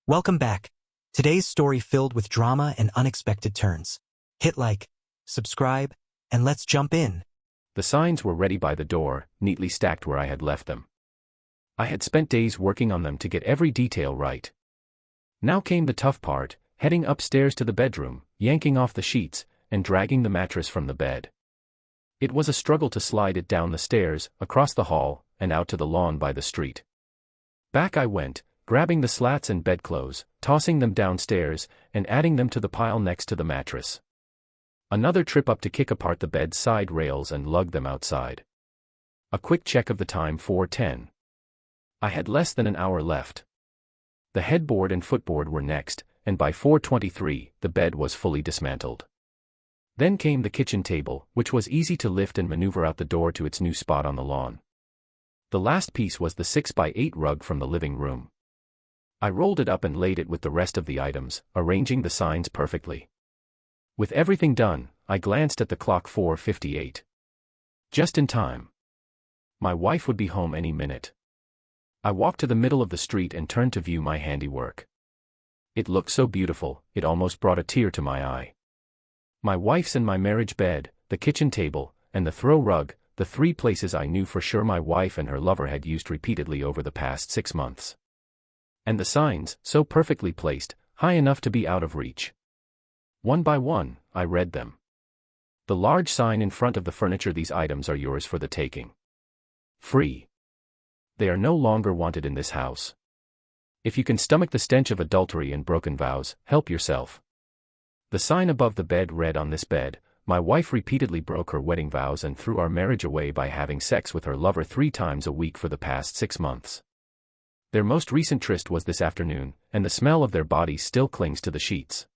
Welcome back. Today's story filled with drama and unexpected turns. Hit like, subscribe, and let's jump in. The signs were ready by the door, neatly stacked where I had left them. I had spent days working on them to get every detail right. Now came the tough part, heading upstairs to the bedroom, yanking off the sheets, and dragging the mattress from the bed. It was a struggle to slide it down the stairs, across the hall, and out to the lawn by the street. Back I went, grabbing the slats and bedclothes, tossing them downstairs, and adding them to the pile next to the mattress. Another trip up to kick apart the bed's side rails and lug them outside. A quick check of the time: 4:10. I had less than an hour left. The headboard and footboard were next, and by 4:23, the bed was fully dismantled. Then came the kitchen table, which was easy to lift and maneuver out the door to its new spot on the lawn. The last piece was the 6x8 rug from the living room. I rolled it up and laid it with the rest of the items, arranging the signs perfectly. With everything done, I glanced at the clock: 4:58. Just in time. My wife would be home any minute. I walked to the middle of the street and turned to view my handiwork. It looked so beautiful, it almost brought a tear to my eye. My wife's and my marriage bed, the kitchen table, and the throw rug, the three places I knew for sure my wife and her lover had used repeatedly over the past 6 months. And the signs, so perfectly placed, high enough to be out of reach. One by one, I read them. The large sign in front of the furniture: these items are yours for the taking. Free. They are no longer wanted in this house. If you can stomach the stench of adultery and broken vows, help yourself. The sign above the bed read: on this bed, my wife repeatedly broke her wedding vows and threw our marriage away by having sex with her lover 3 times a week for the past 6 months. Their most recent tryst was this afternoon, and the smell of their bodies still clings to the sheets.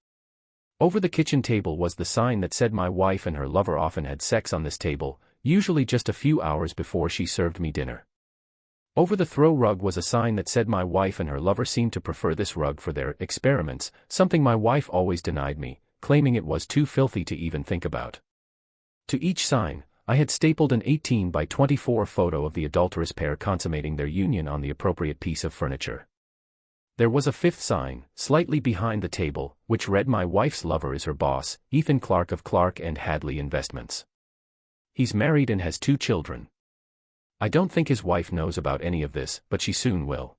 Over the kitchen table was the sign that said my wife and her lover often had sex on this table, usually just a few hours before she served me dinner. Over the throw rug was a sign that said my wife and her lover seemed to prefer this rug for their experiments, something my wife always denied me, claiming it was too filthy to even think about. To each sign, I had stapled an 18x24 photo of the adulterous pair consummating their union on the appropriate piece of furniture. There was a 5th sign, slightly behind the table, which read: my wife's lover is her boss, Ethan Clark of Clark and Hadley Investments. He's married and has 2 children. I don't think his wife knows about any of this, but she soon will.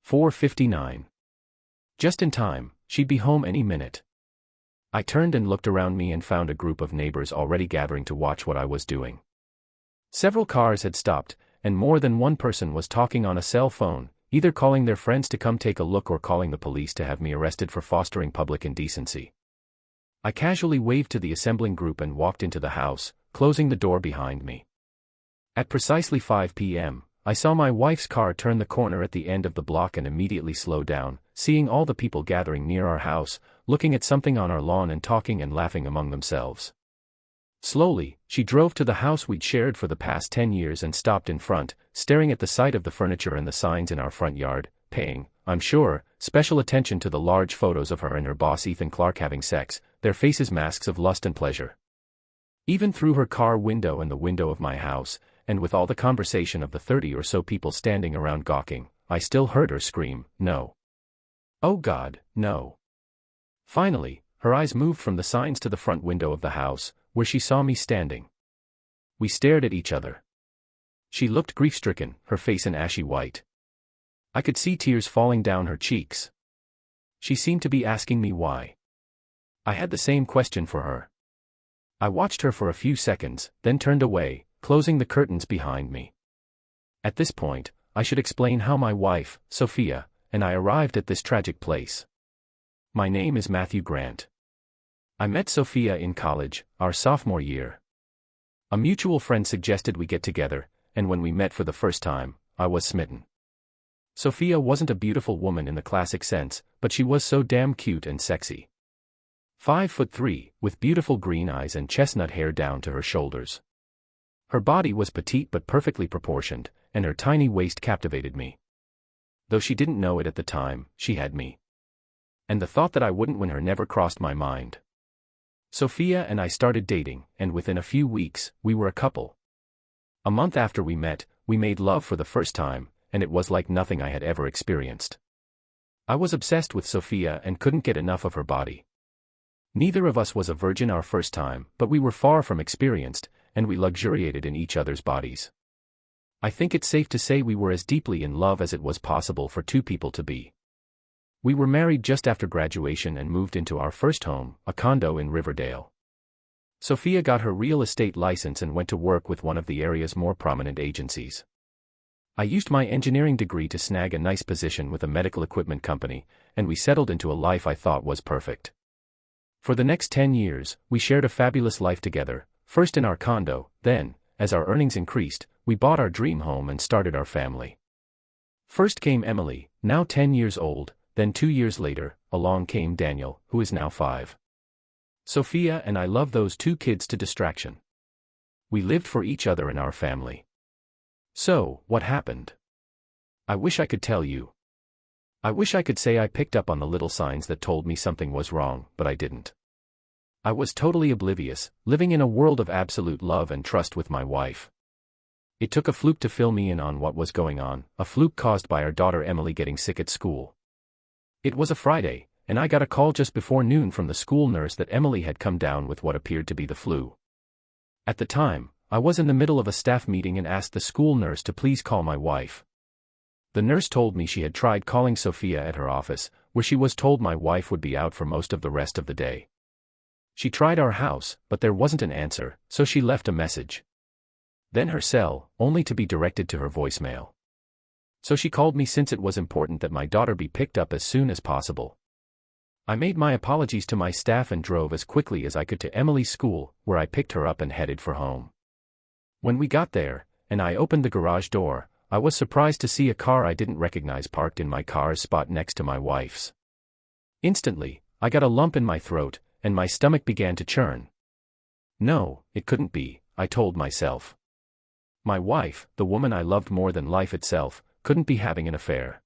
4:59. Just in time, she'd be home any minute. I turned and looked around me and found a group of neighbors already gathering to watch what I was doing. Several cars had stopped, and more than one person was talking on a cell phone, either calling their friends to come take a look or calling the police to have me arrested for fostering public indecency. I casually waved to the assembling group and walked into the house, closing the door behind me. At precisely 5 p.m., I saw my wife's car turn the corner at the end of the block and immediately slow down, seeing all the people gathering near our house, looking at something on our lawn and talking and laughing among themselves. Slowly, she drove to the house we'd shared for the past 10 years and stopped in front, staring at the sight of the furniture and the signs in our front yard, paying, I'm sure, special attention to the large photos of her and her boss Ethan Clark having sex, their faces masks of lust and pleasure. Even through her car window and the window of my house, and with all the conversation of the 30 or so people standing around gawking, I still heard her scream, no. Oh God, no. Finally, her eyes moved from the signs to the front window of the house, where she saw me standing. We stared at each other. She looked grief-stricken, her face an ashy white. I could see tears falling down her cheeks. She seemed to be asking me why. I had the same question for her. I watched her for a few seconds, then turned away, closing the curtains behind me. At this point, I should explain how my wife, Sophia, and I arrived at this tragic place. My name is Matthew Grant. I met Sophia in college, our sophomore year. A mutual friend suggested we get together, and when we met for the first time, I was smitten. Sophia wasn't a beautiful woman in the classic sense, but she was so damn cute and sexy. 5'3", with beautiful green eyes and chestnut hair down to her shoulders. Her body was petite but perfectly proportioned, and her tiny waist captivated me. Though she didn't know it at the time, she had me. And the thought that I wouldn't win her never crossed my mind. Sophia and I started dating, and within a few weeks, we were a couple. A month after we met, we made love for the first time, and it was like nothing I had ever experienced. I was obsessed with Sophia and couldn't get enough of her body. Neither of us was a virgin our first time, but we were far from experienced, and we luxuriated in each other's bodies. I think it's safe to say we were as deeply in love as it was possible for two people to be. We were married just after graduation and moved into our first home, a condo in Riverdale. Sophia got her real estate license and went to work with one of the area's more prominent agencies. I used my engineering degree to snag a nice position with a medical equipment company, and we settled into a life I thought was perfect. For the next 10 years, we shared a fabulous life together, first in our condo, then, as our earnings increased, we bought our dream home and started our family. First came Emily, now 10 years old, then 2 years later, along came Daniel, who is now 5. Sophia and I love those 2 kids to distraction. We lived for each other and our family. So, what happened? I wish I could tell you. I wish I could say I picked up on the little signs that told me something was wrong, but I didn't. I was totally oblivious, living in a world of absolute love and trust with my wife. It took a fluke to fill me in on what was going on, a fluke caused by our daughter Emily getting sick at school. It was a Friday, and I got a call just before noon from the school nurse that Emily had come down with what appeared to be the flu. At the time, I was in the middle of a staff meeting and asked the school nurse to please call my wife. The nurse told me she had tried calling Sophia at her office, where she was told my wife would be out for most of the rest of the day. She tried our house, but there wasn't an answer, so she left a message. Then her cell, only to be directed to her voicemail. So she called me since it was important that my daughter be picked up as soon as possible. I made my apologies to my staff and drove as quickly as I could to Emily's school, where I picked her up and headed for home. When we got there, and I opened the garage door, I was surprised to see a car I didn't recognize parked in my car's spot next to my wife's. Instantly, I got a lump in my throat, and my stomach began to churn. No, it couldn't be, I told myself. My wife, the woman I loved more than life itself, couldn't be having an affair.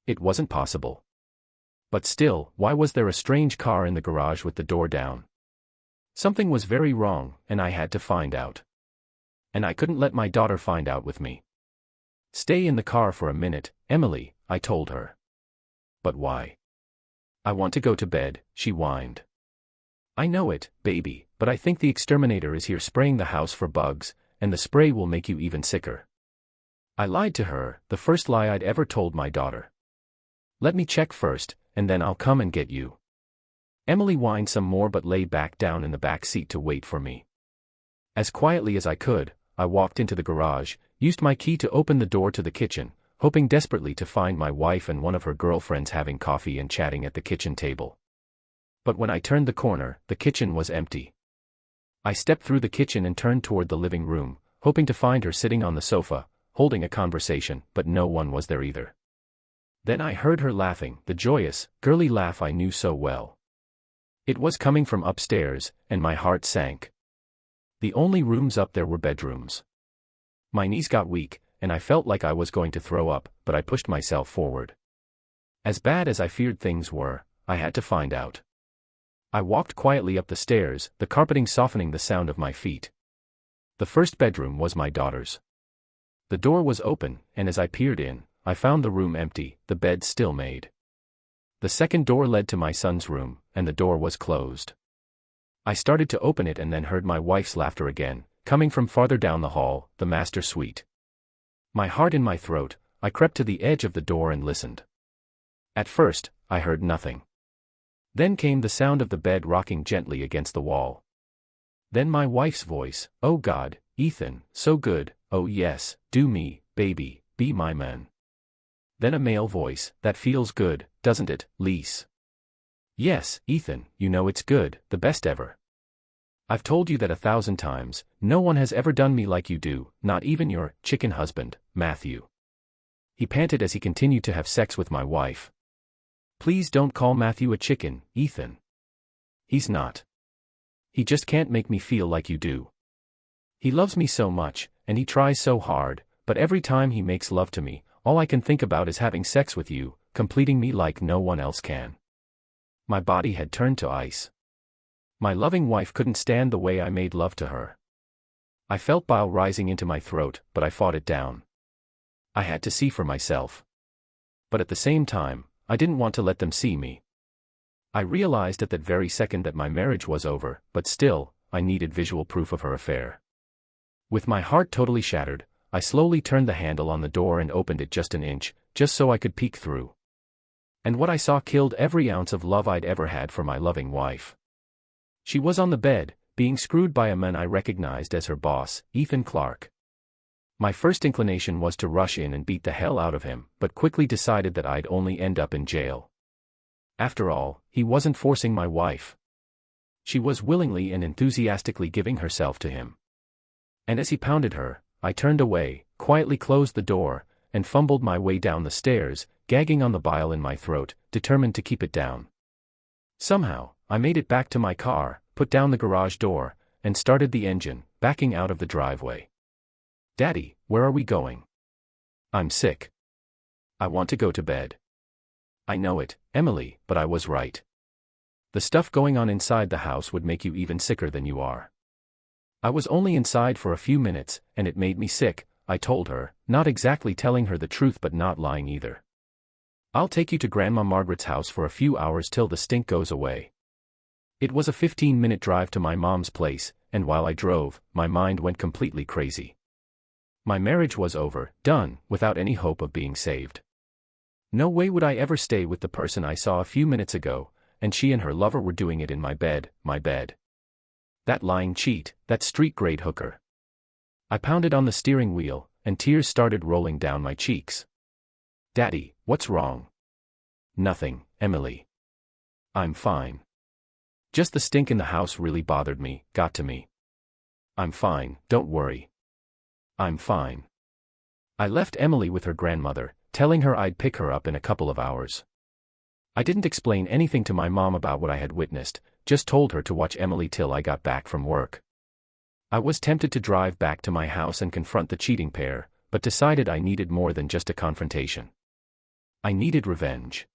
It wasn't possible. But still, why was there a strange car in the garage with the door down? Something was very wrong, and I had to find out. And I couldn't let my daughter find out with me. Stay in the car for a minute, Emily, I told her. But why? I want to go to bed, she whined. I know it, baby, but I think the exterminator is here spraying the house for bugs, and the spray will make you even sicker. I lied to her, the first lie I'd ever told my daughter. Let me check first, and then I'll come and get you. Emily whined some more but lay back down in the back seat to wait for me. As quietly as I could, I walked into the garage, used my key to open the door to the kitchen, hoping desperately to find my wife and one of her girlfriends having coffee and chatting at the kitchen table. But when I turned the corner, the kitchen was empty. I stepped through the kitchen and turned toward the living room, hoping to find her sitting on the sofa, holding a conversation, but no one was there either. Then I heard her laughing, the joyous, girly laugh I knew so well. It was coming from upstairs, and my heart sank. The only rooms up there were bedrooms. My knees got weak, and I felt like I was going to throw up, but I pushed myself forward. As bad as I feared things were, I had to find out. I walked quietly up the stairs, the carpeting softening the sound of my feet. The first bedroom was my daughter's. The door was open, and as I peered in, I found the room empty, the bed still made. The second door led to my son's room, and the door was closed. I started to open it and then heard my wife's laughter again, coming from farther down the hall, the master suite. My heart in my throat, I crept to the edge of the door and listened. At first, I heard nothing. Then came the sound of the bed rocking gently against the wall. Then my wife's voice, "Oh God, Ethan, so good, oh yes, do me, baby, be my man." Then a male voice, "That feels good, doesn't it, Lise?" "Yes, Ethan, you know it's good, the best ever. I've told you that 1,000 times, no one has ever done me like you do, not even your chicken husband, Matthew." He panted as he continued to have sex with my wife. "Please don't call Matthew a chicken, Ethan. He's not. He just can't make me feel like you do. He loves me so much, and he tries so hard, but every time he makes love to me, all I can think about is having sex with you, completing me like no one else can." My body had turned to ice. My loving wife couldn't stand the way I made love to her. I felt bile rising into my throat, but I fought it down. I had to see for myself. But at the same time, I didn't want to let them see me. I realized at that very second that my marriage was over, but still, I needed visual proof of her affair. With my heart totally shattered, I slowly turned the handle on the door and opened it just an inch, just so I could peek through. And what I saw killed every ounce of love I'd ever had for my loving wife. She was on the bed, being screwed by a man I recognized as her boss, Ethan Clark. My first inclination was to rush in and beat the hell out of him, but quickly decided that I'd only end up in jail. After all, he wasn't forcing my wife. She was willingly and enthusiastically giving herself to him. And as he pounded her, I turned away, quietly closed the door, and fumbled my way down the stairs, gagging on the bile in my throat, determined to keep it down. Somehow, I made it back to my car, put down the garage door, and started the engine, backing out of the driveway. "Daddy, where are we going?" "I'm sick. I want to go to bed." "I know it, Emily, but I was right. The stuff going on inside the house would make you even sicker than you are." "I was only inside for a few minutes, and it made me sick," I told her, not exactly telling her the truth but not lying either. "I'll take you to Grandma Margaret's house for a few hours till the stink goes away." It was a 15-minute drive to my mom's place, and while I drove, my mind went completely crazy. My marriage was over, done, without any hope of being saved. No way would I ever stay with the person I saw a few minutes ago, and she and her lover were doing it in my bed. That lying cheat, that street-grade hooker. I pounded on the steering wheel, and tears started rolling down my cheeks. "Daddy, what's wrong?" "Nothing, Emily. I'm fine. Just the stink in the house really bothered me, got to me. I'm fine, don't worry. I'm fine." I left Emily with her grandmother, telling her I'd pick her up in a couple of hours. I didn't explain anything to my mom about what I had witnessed, just told her to watch Emily till I got back from work. I was tempted to drive back to my house and confront the cheating pair, but decided I needed more than just a confrontation. I needed revenge.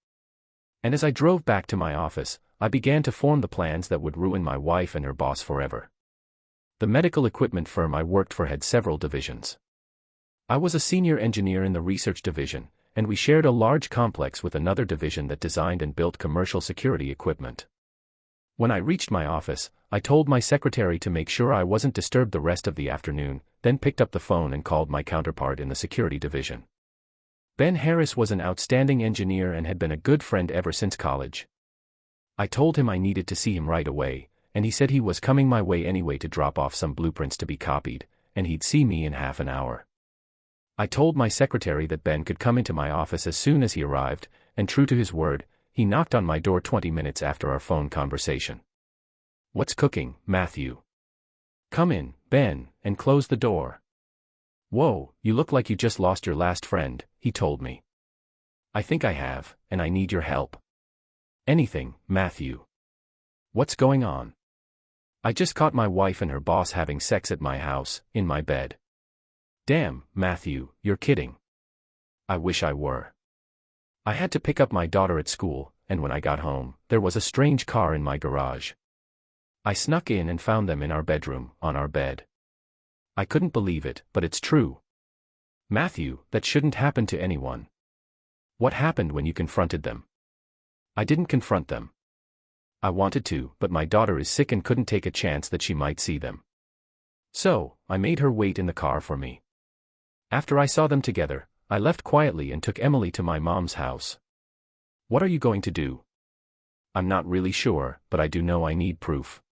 And as I drove back to my office, I began to form the plans that would ruin my wife and her boss forever. The medical equipment firm I worked for had several divisions. I was a senior engineer in the research division, and we shared a large complex with another division that designed and built commercial security equipment. When I reached my office, I told my secretary to make sure I wasn't disturbed the rest of the afternoon, then picked up the phone and called my counterpart in the security division. Ben Harris was an outstanding engineer and had been a good friend ever since college. I told him I needed to see him right away, and he said he was coming my way anyway to drop off some blueprints to be copied, and he'd see me in half an hour. I told my secretary that Ben could come into my office as soon as he arrived, and true to his word, he knocked on my door 20 minutes after our phone conversation. "What's cooking, Matthew?" "Come in, Ben, and close the door." "Whoa, you look like you just lost your last friend," he told me. "I think I have, and I need your help." "Anything, Matthew." "What's going on?" "I just caught my wife and her boss having sex at my house, in my bed." "Damn, Matthew, you're kidding." "I wish I were. I had to pick up my daughter at school, and when I got home, there was a strange car in my garage. I snuck in and found them in our bedroom, on our bed. I couldn't believe it, but it's true. Matthew, that shouldn't happen to anyone." "What happened when you confronted them?" "I didn't confront them. I wanted to, but my daughter is sick and couldn't take a chance that she might see them. So, I made her wait in the car for me. After I saw them together, I left quietly and took Emily to my mom's house." "What are you going to do?" "I'm not really sure, but I do know I need proof.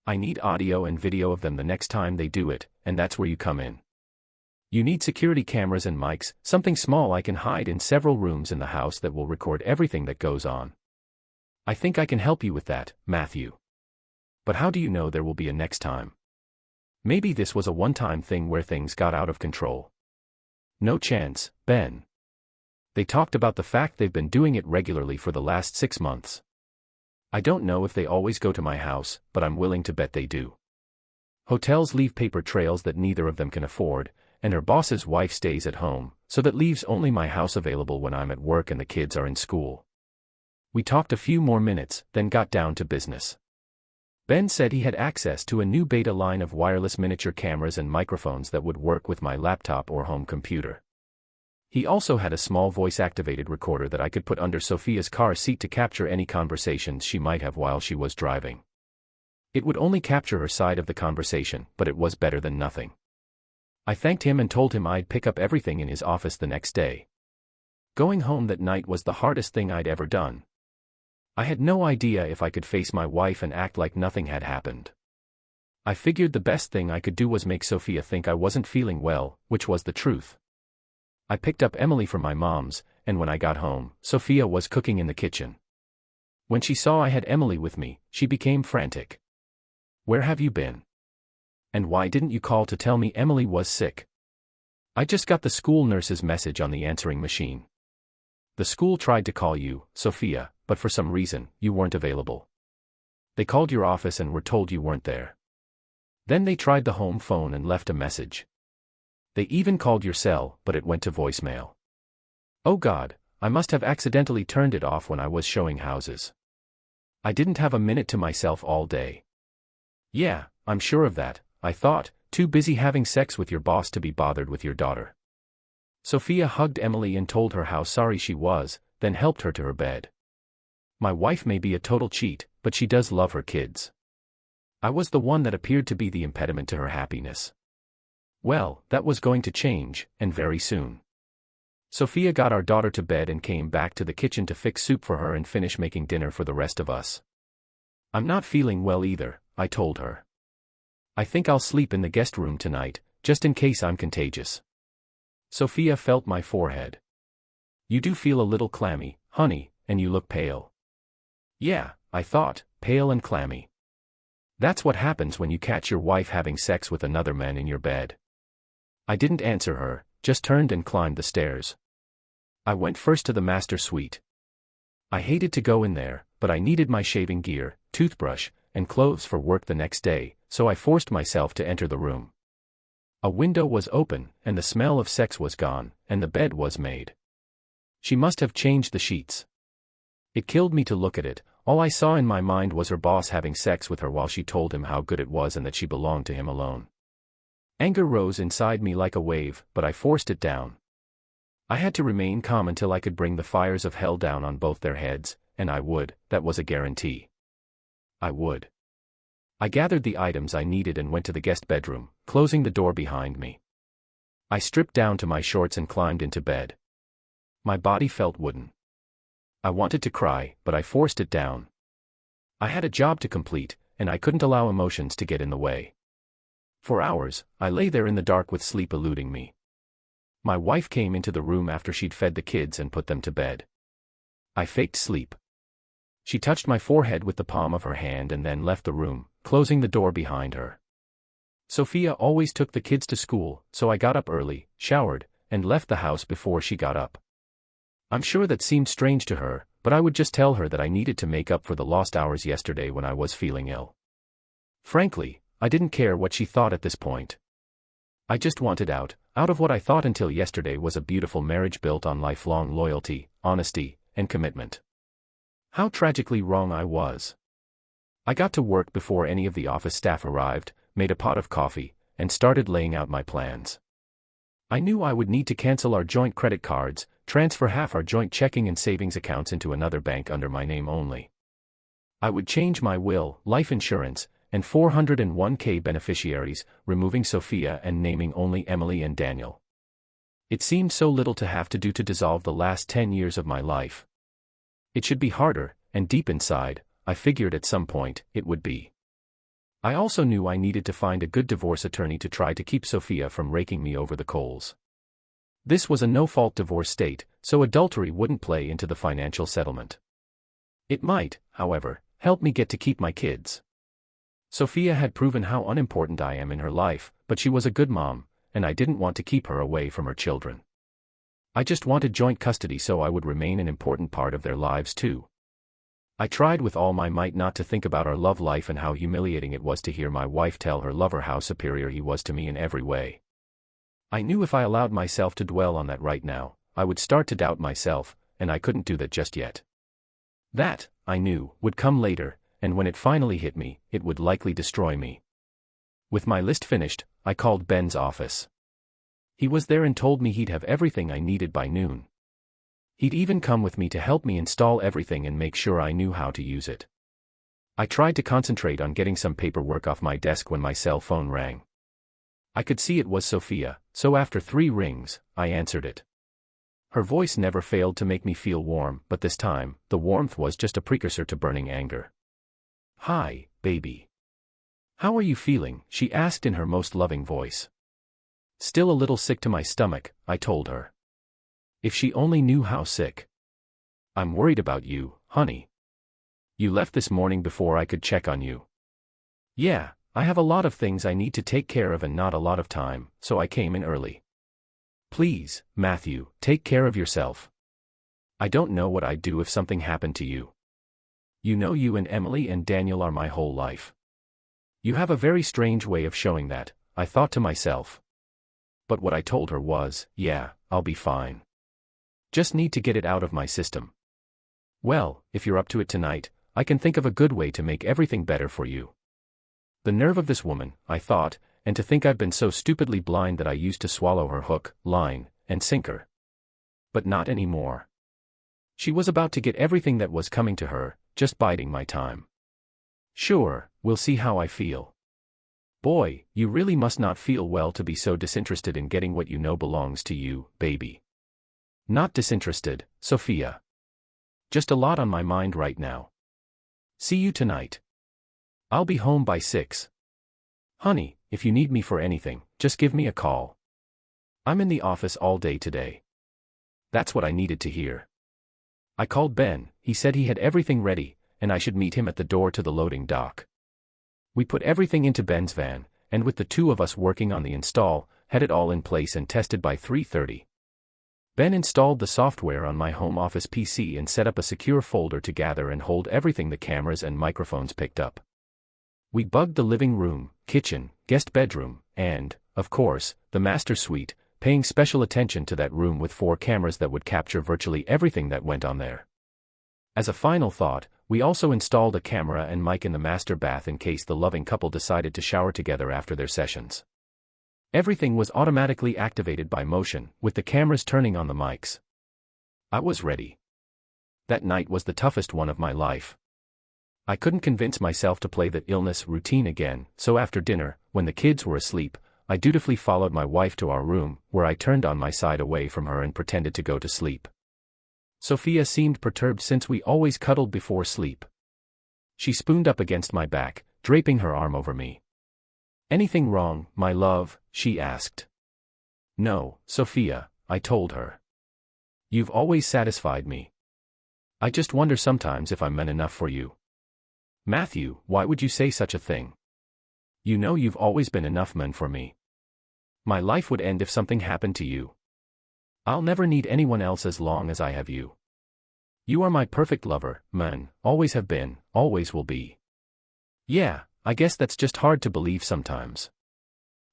I need audio and video of them the next time they do it, and that's where you come in. You need security cameras and mics, something small I can hide in several rooms in the house that will record everything that goes on. I think I can help you with that, Matthew. But how do you know there will be a next time? Maybe this was a one-time thing where things got out of control." "No chance, Ben. They talked about the fact they've been doing it regularly for the last 6 months. I don't know if they always go to my house, but I'm willing to bet they do. Hotels leave paper trails that neither of them can afford, and her boss's wife stays at home, so that leaves only my house available when I'm at work and the kids are in school." We talked a few more minutes, then got down to business. Ben said he had access to a new beta line of wireless miniature cameras and microphones that would work with my laptop or home computer. He also had a small voice-activated recorder that I could put under Sophia's car seat to capture any conversations she might have while she was driving. It would only capture her side of the conversation, but it was better than nothing. I thanked him and told him I'd pick up everything in his office the next day. Going home that night was the hardest thing I'd ever done. I had no idea if I could face my wife and act like nothing had happened. I figured the best thing I could do was make Sophia think I wasn't feeling well, which was the truth. I picked up Emily from my mom's, and when I got home, Sophia was cooking in the kitchen. When she saw I had Emily with me, she became frantic. "Where have you been? And why didn't you call to tell me Emily was sick?" "I just got the school nurse's message on the answering machine. The school tried to call you, Sophia, but for some reason, you weren't available. They called your office and were told you weren't there. Then they tried the home phone and left a message. They even called your cell, but it went to voicemail. Oh God, I must have accidentally turned it off when I was showing houses. I didn't have a minute to myself all day." "Yeah, I'm sure of that," I thought, too busy having sex with your boss to be bothered with your daughter. Sophia hugged Emily and told her how sorry she was, then helped her to her bed. My wife may be a total cheat, but she does love her kids. I was the one that appeared to be the impediment to her happiness. Well, that was going to change, and very soon. Sophia got our daughter to bed and came back to the kitchen to fix soup for her and finish making dinner for the rest of us. "I'm not feeling well either," I told her. "I think I'll sleep in the guest room tonight, just in case I'm contagious." Sophia felt my forehead. "You do feel a little clammy, honey, and you look pale." Yeah, I thought, pale and clammy. That's what happens when you catch your wife having sex with another man in your bed. I didn't answer her, just turned and climbed the stairs. I went first to the master suite. I hated to go in there, but I needed my shaving gear, toothbrush, and clothes for work the next day, so I forced myself to enter the room. A window was open, and the smell of sex was gone, and the bed was made. She must have changed the sheets. It killed me to look at it. All I saw in my mind was her boss having sex with her while she told him how good it was and that she belonged to him alone. Anger rose inside me like a wave, but I forced it down. I had to remain calm until I could bring the fires of hell down on both their heads, and I would, that was a guarantee. I would. I gathered the items I needed and went to the guest bedroom, closing the door behind me. I stripped down to my shorts and climbed into bed. My body felt wooden. I wanted to cry, but I forced it down. I had a job to complete, and I couldn't allow emotions to get in the way. For hours, I lay there in the dark with sleep eluding me. My wife came into the room after she'd fed the kids and put them to bed. I faked sleep. She touched my forehead with the palm of her hand and then left the room, closing the door behind her. Sophia always took the kids to school, so I got up early, showered, and left the house before she got up. I'm sure that seemed strange to her, but I would just tell her that I needed to make up for the lost hours yesterday when I was feeling ill. Frankly, I didn't care what she thought at this point. I just wanted out of what I thought until yesterday was a beautiful marriage built on lifelong loyalty, honesty, and commitment. How tragically wrong I was. I got to work before any of the office staff arrived, made a pot of coffee, and started laying out my plans. I knew I would need to cancel our joint credit cards, transfer half our joint checking and savings accounts into another bank under my name only. I would change my will, life insurance, and 401k beneficiaries, removing Sophia and naming only Emily and Daniel. It seemed so little to have to do to dissolve the last 10 years of my life. It should be harder, and deep inside, I figured at some point, it would be. I also knew I needed to find a good divorce attorney to try to keep Sophia from raking me over the coals. This was a no-fault divorce state, so adultery wouldn't play into the financial settlement. It might, however, help me get to keep my kids. Sophia had proven how unimportant I am in her life, but she was a good mom, and I didn't want to keep her away from her children. I just wanted joint custody so I would remain an important part of their lives too. I tried with all my might not to think about our love life and how humiliating it was to hear my wife tell her lover how superior he was to me in every way. I knew if I allowed myself to dwell on that right now, I would start to doubt myself, and I couldn't do that just yet. That, I knew, would come later, and when it finally hit me, it would likely destroy me. With my list finished, I called Ben's office. He was there and told me he'd have everything I needed by noon. He'd even come with me to help me install everything and make sure I knew how to use it. I tried to concentrate on getting some paperwork off my desk when my cell phone rang. I could see it was Sophia, so after 3 rings, I answered it. Her voice never failed to make me feel warm, but this time, the warmth was just a precursor to burning anger. "Hi, baby. How are you feeling?" she asked in her most loving voice. "Still a little sick to my stomach," I told her. If she only knew how sick. "I'm worried about you, honey. You left this morning before I could check on you." "Yeah, I have a lot of things I need to take care of and not a lot of time, so I came in early." "Please, Matthew, take care of yourself. I don't know what I'd do if something happened to you. You know you and Emily and Daniel are my whole life." You have a very strange way of showing that, I thought to myself. But what I told her was, yeah, I'll be fine. Just need to get it out of my system. "Well, if you're up to it tonight, I can think of a good way to make everything better for you." The nerve of this woman, I thought, and to think I've been so stupidly blind that I used to swallow her hook, line, and sinker. But not anymore. She was about to get everything that was coming to her, just biding my time. "Sure, we'll see how I feel." "Boy, you really must not feel well to be so disinterested in getting what you know belongs to you, baby." "Not disinterested, Sophia. Just a lot on my mind right now. See you tonight. I'll be home by 6. Honey, if you need me for anything, just give me a call. I'm in the office all day today." That's what I needed to hear. I called Ben. He said he had everything ready, and I should meet him at the door to the loading dock. We put everything into Ben's van, and with the 2 of us working on the install, had it all in place and tested by 3:30. Ben installed the software on my home office PC and set up a secure folder to gather and hold everything the cameras and microphones picked up. We bugged the living room, kitchen, guest bedroom, and, of course, the master suite, paying special attention to that room with 4 cameras that would capture virtually everything that went on there. As a final thought, we also installed a camera and mic in the master bath in case the loving couple decided to shower together after their sessions. Everything was automatically activated by motion, with the cameras turning on the mics. I was ready. That night was the toughest one of my life. I couldn't convince myself to play the illness routine again, so after dinner, when the kids were asleep, I dutifully followed my wife to our room, where I turned on my side away from her and pretended to go to sleep. Sophia seemed perturbed since we always cuddled before sleep. She spooned up against my back, draping her arm over me. "Anything wrong, my love?" she asked. "No, Sophia," I told her. "You've always satisfied me. I just wonder sometimes if I'm man enough for you." "Matthew, why would you say such a thing? You know you've always been enough man for me. My life would end if something happened to you. I'll never need anyone else as long as I have you. You are my perfect lover, man, always have been, always will be." "Yeah, I guess that's just hard to believe sometimes."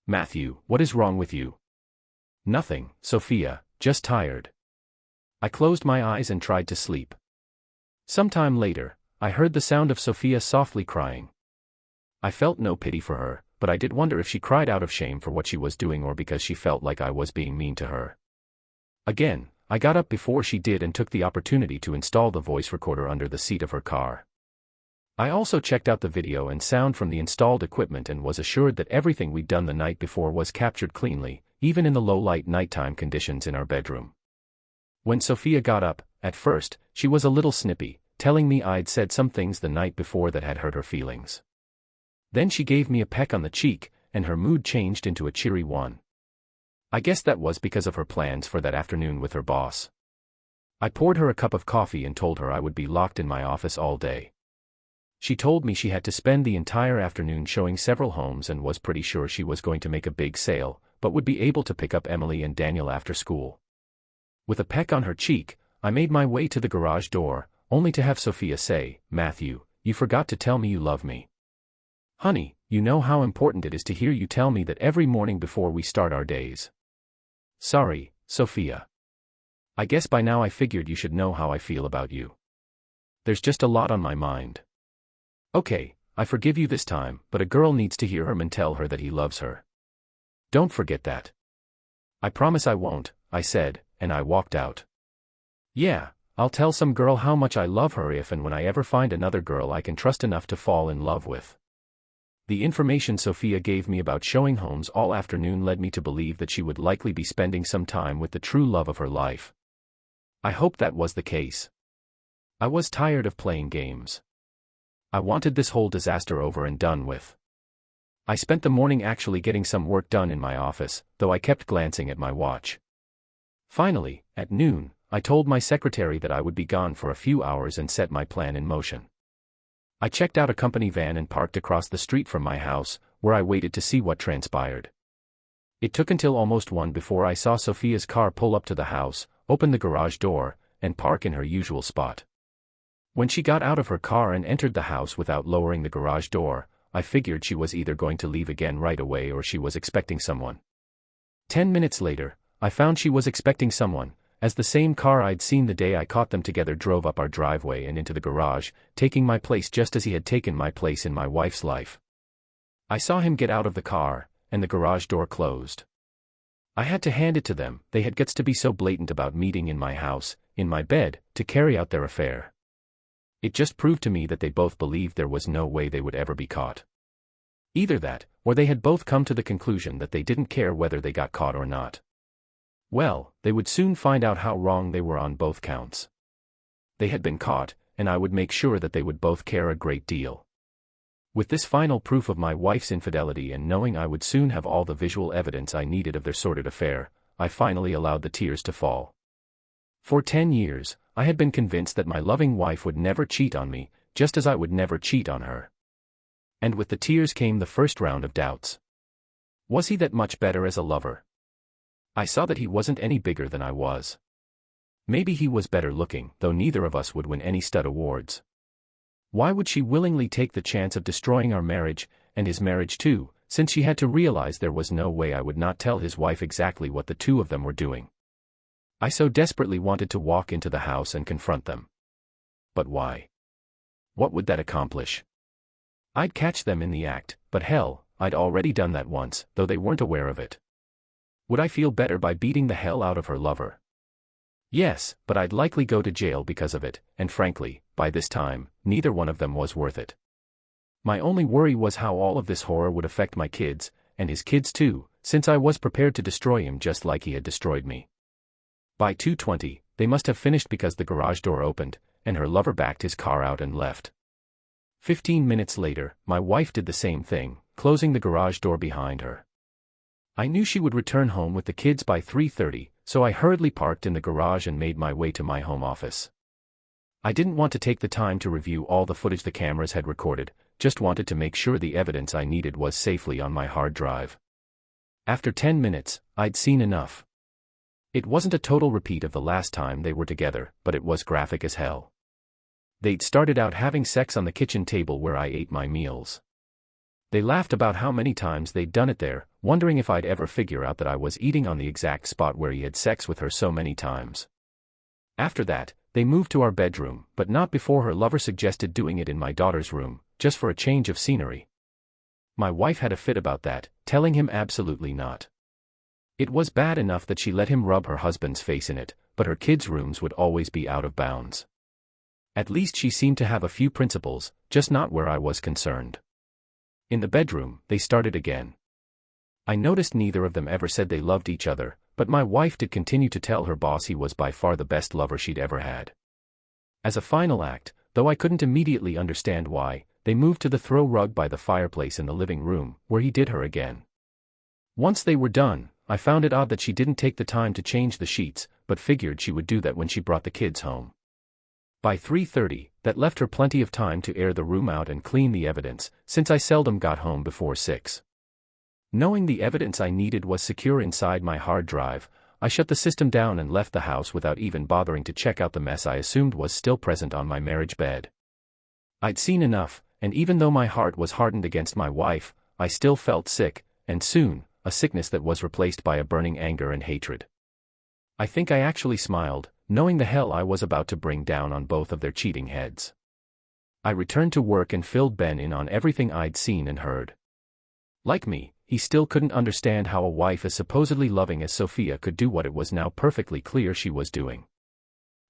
"Matthew, what is wrong with you?" "Nothing, Sophia, just tired." I closed my eyes and tried to sleep. Sometime later, I heard the sound of Sophia softly crying. I felt no pity for her, but I did wonder if she cried out of shame for what she was doing or because she felt like I was being mean to her. Again, I got up before she did and took the opportunity to install the voice recorder under the seat of her car. I also checked out the video and sound from the installed equipment and was assured that everything we'd done the night before was captured cleanly, even in the low-light nighttime conditions in our bedroom. When Sophia got up, at first, she was a little snippy, telling me I'd said some things the night before that had hurt her feelings. Then she gave me a peck on the cheek, and her mood changed into a cheery one. I guess that was because of her plans for that afternoon with her boss. I poured her a cup of coffee and told her I would be locked in my office all day. She told me she had to spend the entire afternoon showing several homes and was pretty sure she was going to make a big sale, but would be able to pick up Emily and Daniel after school. With a peck on her cheek, I made my way to the garage door, only to have Sophia say, "Matthew, you forgot to tell me you love me." "Honey, you know how important it is to hear you tell me that every morning before we start our days." "Sorry, Sophia. I guess by now I figured you should know how I feel about you. There's just a lot on my mind." "Okay, I forgive you this time, but a girl needs to hear her man tell her that he loves her. Don't forget that." "I promise I won't," I said, and I walked out. "Yeah, I'll tell some girl how much I love her if and when I ever find another girl I can trust enough to fall in love with." The information Sophia gave me about showing homes all afternoon led me to believe that she would likely be spending some time with the true love of her life. I hoped that was the case. I was tired of playing games. I wanted this whole disaster over and done with. I spent the morning actually getting some work done in my office, though I kept glancing at my watch. Finally, at noon, I told my secretary that I would be gone for a few hours and set my plan in motion. I checked out a company van and parked across the street from my house, where I waited to see what transpired. It took until almost 1 before I saw Sophia's car pull up to the house, open the garage door, and park in her usual spot. When she got out of her car and entered the house without lowering the garage door, I figured she was either going to leave again right away or she was expecting someone. 10 minutes later, I found she was expecting someone, as the same car I'd seen the day I caught them together drove up our driveway and into the garage, taking my place just as he had taken my place in my wife's life. I saw him get out of the car, and the garage door closed. I had to hand it to them, they had guts to be so blatant about meeting in my house, in my bed, to carry out their affair. It just proved to me that they both believed there was no way they would ever be caught. Either that, or they had both come to the conclusion that they didn't care whether they got caught or not. Well, they would soon find out how wrong they were on both counts. They had been caught, and I would make sure that they would both care a great deal. With this final proof of my wife's infidelity and knowing I would soon have all the visual evidence I needed of their sordid affair, I finally allowed the tears to fall. For 10 years, I had been convinced that my loving wife would never cheat on me, just as I would never cheat on her. And with the tears came the first round of doubts. Was he that much better as a lover? I saw that he wasn't any bigger than I was. Maybe he was better looking, though neither of us would win any stud awards. Why would she willingly take the chance of destroying our marriage, and his marriage too, since she had to realize there was no way I would not tell his wife exactly what the two of them were doing? I so desperately wanted to walk into the house and confront them. But why? What would that accomplish? I'd catch them in the act, but hell, I'd already done that once, though they weren't aware of it. Would I feel better by beating the hell out of her lover? Yes, but I'd likely go to jail because of it, and frankly, by this time, neither one of them was worth it. My only worry was how all of this horror would affect my kids, and his kids too, since I was prepared to destroy him just like he had destroyed me. By 2:20, they must have finished because the garage door opened, and her lover backed his car out and left. 15 minutes later, my wife did the same thing, closing the garage door behind her. I knew she would return home with the kids by 3:30, so I hurriedly parked in the garage and made my way to my home office. I didn't want to take the time to review all the footage the cameras had recorded, just wanted to make sure the evidence I needed was safely on my hard drive. After 10 minutes, I'd seen enough. It wasn't a total repeat of the last time they were together, but it was graphic as hell. They'd started out having sex on the kitchen table where I ate my meals. They laughed about how many times they'd done it there, wondering if I'd ever figure out that I was eating on the exact spot where he had sex with her so many times. After that, they moved to our bedroom, but not before her lover suggested doing it in my daughter's room, just for a change of scenery. My wife had a fit about that, telling him absolutely not. It was bad enough that she let him rub her husband's face in it, but her kids' rooms would always be out of bounds. At least she seemed to have a few principles, just not where I was concerned. In the bedroom, they started again. I noticed neither of them ever said they loved each other, but my wife did continue to tell her boss he was by far the best lover she'd ever had. As a final act, though I couldn't immediately understand why, they moved to the throw rug by the fireplace in the living room, where he did her again. Once they were done, I found it odd that she didn't take the time to change the sheets, but figured she would do that when she brought the kids home. By 3:30, that left her plenty of time to air the room out and clean the evidence, since I seldom got home before 6. Knowing the evidence I needed was secure inside my hard drive, I shut the system down and left the house without even bothering to check out the mess I assumed was still present on my marriage bed. I'd seen enough, and even though my heart was hardened against my wife, I still felt sick, and soon, a sickness that was replaced by a burning anger and hatred. I think I actually smiled, knowing the hell I was about to bring down on both of their cheating heads. I returned to work and filled Ben in on everything I'd seen and heard. Like me, he still couldn't understand how a wife as supposedly loving as Sophia could do what it was now perfectly clear she was doing.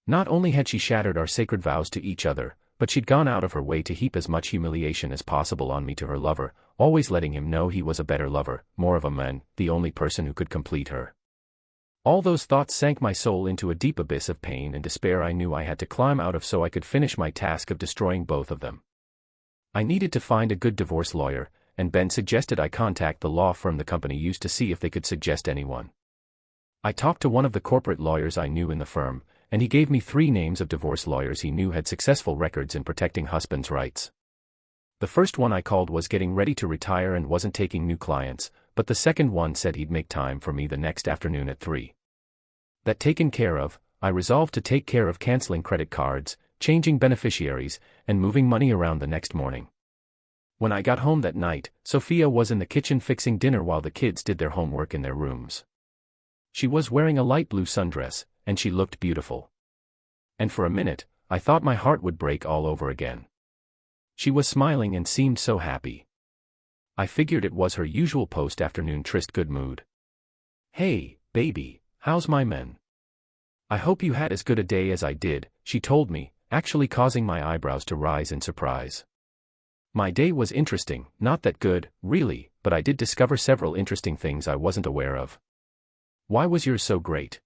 Not only had she shattered our sacred vows to each other, but she'd gone out of her way to heap as much humiliation as possible on me to her lover, always letting him know he was a better lover, more of a man, the only person who could complete her. All those thoughts sank my soul into a deep abyss of pain and despair I knew I had to climb out of so I could finish my task of destroying both of them. I needed to find a good divorce lawyer, and Ben suggested I contact the law firm the company used to see if they could suggest anyone. I talked to one of the corporate lawyers I knew in the firm, and he gave me 3 names of divorce lawyers he knew had successful records in protecting husbands' rights. The first one I called was getting ready to retire and wasn't taking new clients, but the second one said he'd make time for me the next afternoon at 3. That taken care of, I resolved to take care of canceling credit cards, changing beneficiaries, and moving money around the next morning. When I got home that night, Sophia was in the kitchen fixing dinner while the kids did their homework in their rooms. She was wearing a light blue sundress, and she looked beautiful. And for a minute, I thought my heart would break all over again. She was smiling and seemed so happy. I figured it was her usual post-afternoon tryst good mood. "Hey, baby, how's my men? I hope you had as good a day as I did," she told me, actually causing my eyebrows to rise in surprise. My day was interesting, not that good, really, but I did discover several interesting things I wasn't aware of. "Why was yours so great?"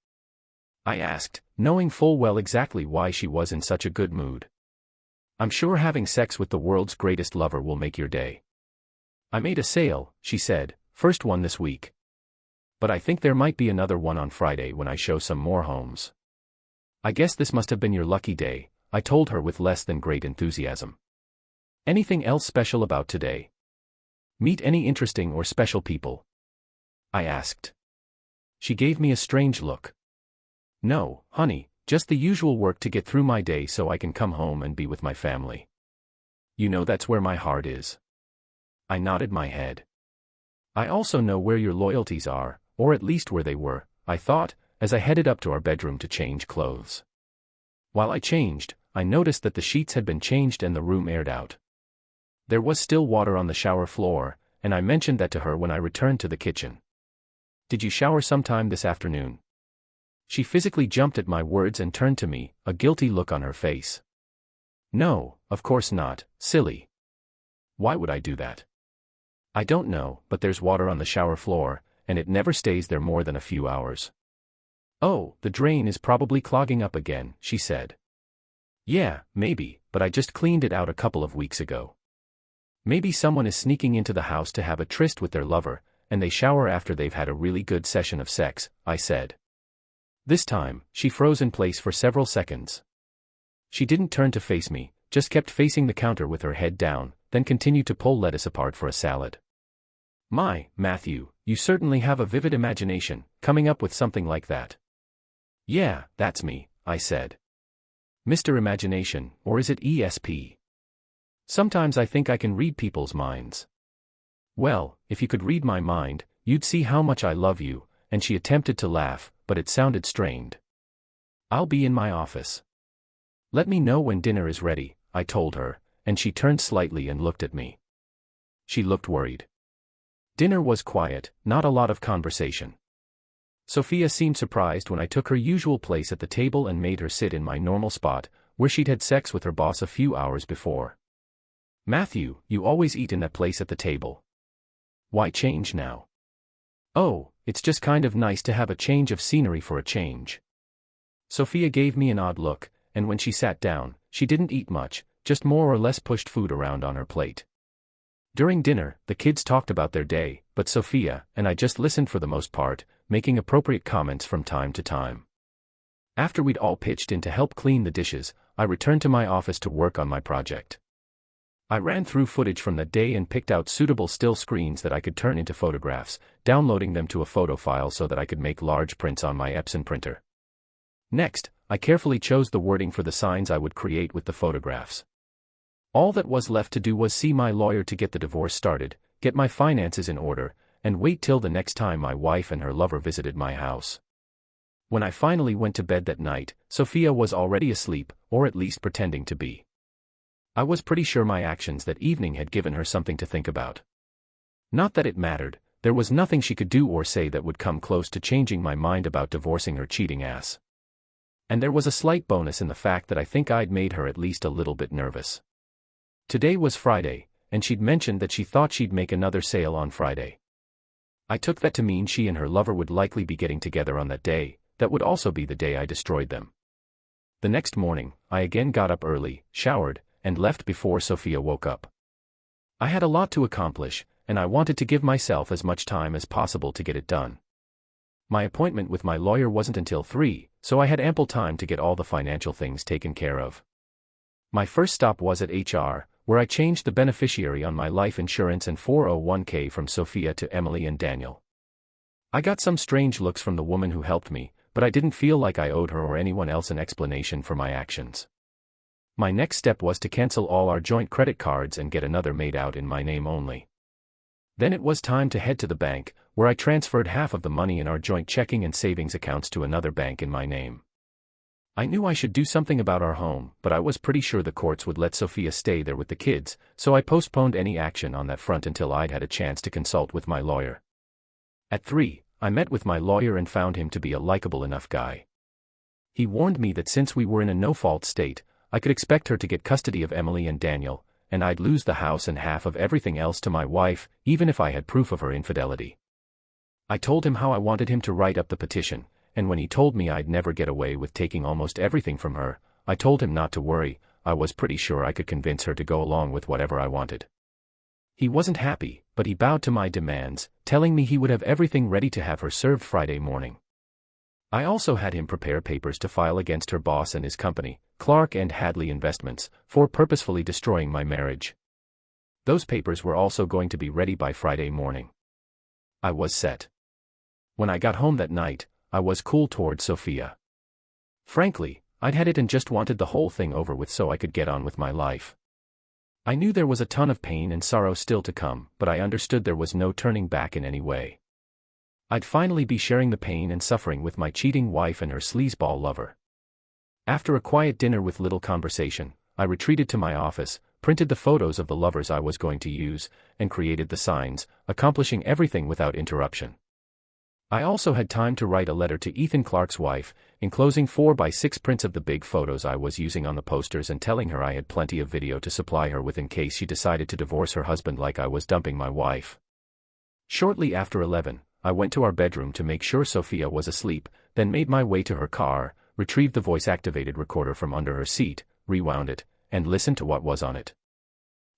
I asked, knowing full well exactly why she was in such a good mood. "I'm sure having sex with the world's greatest lover will make your day." "I made a sale," she said, "first one this week. But I think there might be another one on Friday when I show some more homes." "I guess this must have been your lucky day," I told her with less than great enthusiasm. "Anything else special about today? Meet any interesting or special people?" I asked. She gave me a strange look. "No, honey, just the usual work to get through my day so I can come home and be with my family. You know that's where my heart is." I nodded my head. "I also know where your loyalties are, or at least where they were," I thought, as I headed up to our bedroom to change clothes. While I changed, I noticed that the sheets had been changed and the room aired out. There was still water on the shower floor, and I mentioned that to her when I returned to the kitchen. "Did you shower sometime this afternoon?" She physically jumped at my words and turned to me, a guilty look on her face. "No, of course not, silly. Why would I do that?" "I don't know, but there's water on the shower floor, and it never stays there more than a few hours." "Oh, the drain is probably clogging up again," she said. "Yeah, maybe, but I just cleaned it out a couple of weeks ago." "Maybe someone is sneaking into the house to have a tryst with their lover, and they shower after they've had a really good session of sex," I said. This time, she froze in place for several seconds. She didn't turn to face me, just kept facing the counter with her head down, then continued to pull lettuce apart for a salad. "My, Matthew, you certainly have a vivid imagination, coming up with something like that." "Yeah, that's me," I said. "Mr. Imagination, or is it ESP? Sometimes I think I can read people's minds." "Well, if you could read my mind, you'd see how much I love you," and she attempted to laugh, but it sounded strained. "I'll be in my office. Let me know when dinner is ready," I told her, and she turned slightly and looked at me. She looked worried. Dinner was quiet, not a lot of conversation. Sophia seemed surprised when I took her usual place at the table and made her sit in my normal spot, where she'd had sex with her boss a few hours before. "Matthew, you always eat in that place at the table. Why change now?" "Oh, it's just kind of nice to have a change of scenery for a change." Sophia gave me an odd look, and when she sat down, she didn't eat much, just more or less pushed food around on her plate. During dinner, the kids talked about their day, but Sophia and I just listened for the most part, making appropriate comments from time to time. After we'd all pitched in to help clean the dishes, I returned to my office to work on my project. I ran through footage from that day and picked out suitable still screens that I could turn into photographs, downloading them to a photo file so that I could make large prints on my Epson printer. Next, I carefully chose the wording for the signs I would create with the photographs. All that was left to do was see my lawyer to get the divorce started, get my finances in order, and wait till the next time my wife and her lover visited my house. When I finally went to bed that night, Sophia was already asleep, or at least pretending to be. I was pretty sure my actions that evening had given her something to think about. Not that it mattered, There was nothing she could do or say that would come close to changing my mind about divorcing her cheating ass. And there was a slight bonus in the fact that I think I'd made her at least a little bit nervous. Today was Friday, and she'd mentioned that she thought she'd make another sale on Friday. I took that to mean she and her lover would likely be getting together on that day. That would also be the day I destroyed them. The next morning, I again got up early, showered, and left before Sophia woke up. I had a lot to accomplish, and I wanted to give myself as much time as possible to get it done. My appointment with my lawyer wasn't until 3, so I had ample time to get all the financial things taken care of. My first stop was at HR, where I changed the beneficiary on my life insurance and 401k from Sophia to Emily and Daniel. I got some strange looks from the woman who helped me, but I didn't feel like I owed her or anyone else an explanation for my actions. My next step was to cancel all our joint credit cards and get another made out in my name only. Then it was time to head to the bank, where I transferred half of the money in our joint checking and savings accounts to another bank in my name. I knew I should do something about our home, but I was pretty sure the courts would let Sophia stay there with the kids, so I postponed any action on that front until I'd had a chance to consult with my lawyer. At 3, I met with my lawyer and found him to be a likable enough guy. He warned me that since we were in a no-fault state, I could expect her to get custody of Emily and Daniel, and I'd lose the house and half of everything else to my wife, even if I had proof of her infidelity. I told him how I wanted him to write up the petition, and when he told me I'd never get away with taking almost everything from her, I told him not to worry. I was pretty sure I could convince her to go along with whatever I wanted. He wasn't happy, but he bowed to my demands, telling me he would have everything ready to have her served Friday morning. I also had him prepare papers to file against her boss and his company, Clark and Hadley Investments, for purposefully destroying my marriage. Those papers were also going to be ready by Friday morning. I was set. When I got home that night, I was cool toward Sophia. Frankly, I'd had it and just wanted the whole thing over with so I could get on with my life. I knew there was a ton of pain and sorrow still to come, but I understood there was no turning back in any way. I'd finally be sharing the pain and suffering with my cheating wife and her sleazeball lover. After a quiet dinner with little conversation, I retreated to my office, printed the photos of the lovers I was going to use, and created the signs, accomplishing everything without interruption. I also had time to write a letter to Ethan Clark's wife, enclosing 4x6 prints of the big photos I was using on the posters and telling her I had plenty of video to supply her with in case she decided to divorce her husband like I was dumping my wife. Shortly after 11, I went to our bedroom to make sure Sophia was asleep, then made my way to her car, retrieved the voice-activated recorder from under her seat, rewound it, and listened to what was on it.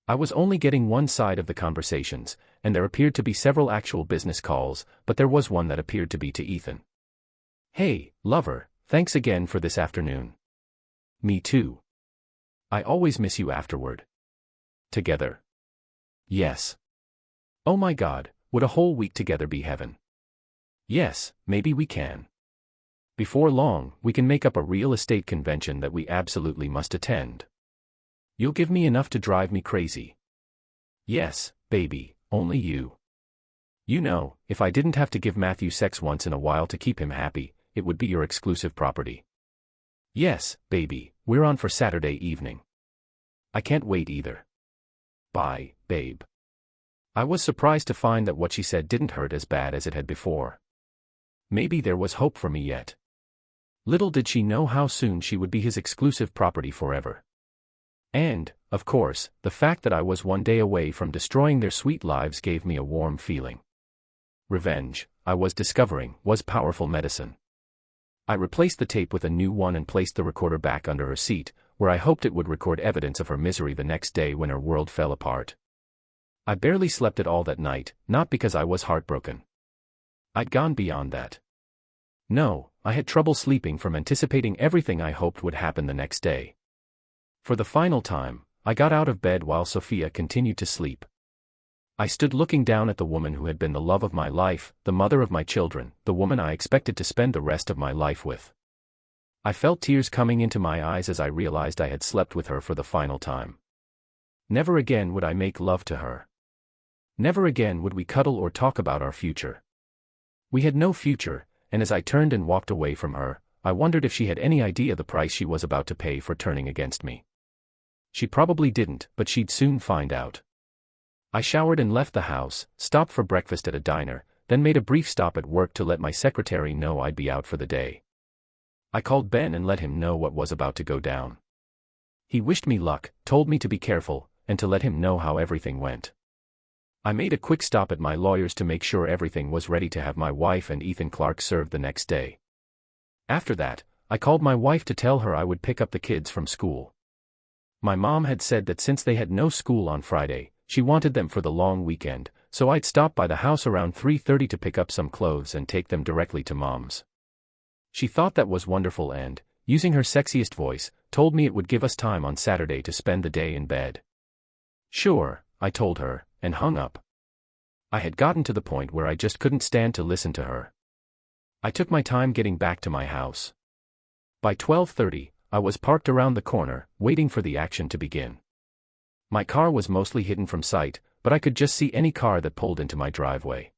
I was only getting one side of the conversations, and there appeared to be several actual business calls, but there was one that appeared to be to Ethan. "Hey, lover, thanks again for this afternoon." "Me too. I always miss you afterward." "Together?" "Yes." "Oh my God, would a whole week together be heaven?" "Yes, maybe we can. Before long, we can make up a real estate convention that we absolutely must attend. You'll give me enough to drive me crazy." "Yes, baby, only you. You know, if I didn't have to give Matthew sex once in a while to keep him happy, it would be your exclusive property." "Yes, baby, we're on for Saturday evening. I can't wait either. Bye, babe." I was surprised to find that what she said didn't hurt as bad as it had before. Maybe there was hope for me yet. Little did she know how soon she would be his exclusive property forever. And, of course, the fact that I was one day away from destroying their sweet lives gave me a warm feeling. Revenge, I was discovering, was powerful medicine. I replaced the tape with a new one and placed the recorder back under her seat, where I hoped it would record evidence of her misery the next day when her world fell apart. I barely slept at all that night, not because I was heartbroken. I'd gone beyond that. No, I had trouble sleeping from anticipating everything I hoped would happen the next day. For the final time, I got out of bed while Sophia continued to sleep. I stood looking down at the woman who had been the love of my life, the mother of my children, the woman I expected to spend the rest of my life with. I felt tears coming into my eyes as I realized I had slept with her for the final time. Never again would I make love to her. Never again would we cuddle or talk about our future. We had no future, and as I turned and walked away from her, I wondered if she had any idea the price she was about to pay for turning against me. She probably didn't, but she'd soon find out. I showered and left the house, stopped for breakfast at a diner, then made a brief stop at work to let my secretary know I'd be out for the day. I called Ben and let him know what was about to go down. He wished me luck, told me to be careful, and to let him know how everything went. I made a quick stop at my lawyer's to make sure everything was ready to have my wife and Ethan Clark served the next day. After that, I called my wife to tell her I would pick up the kids from school. My mom had said that since they had no school on Friday, she wanted them for the long weekend, so I'd stop by the house around 3:30 to pick up some clothes and take them directly to Mom's. She thought that was wonderful and, using her sexiest voice, told me it would give us time on Saturday to spend the day in bed. Sure, I told her, and hung up. I had gotten to the point where I just couldn't stand to listen to her. I took my time getting back to my house. By 12:30, I was parked around the corner, waiting for the action to begin. My car was mostly hidden from sight, but I could just see any car that pulled into my driveway.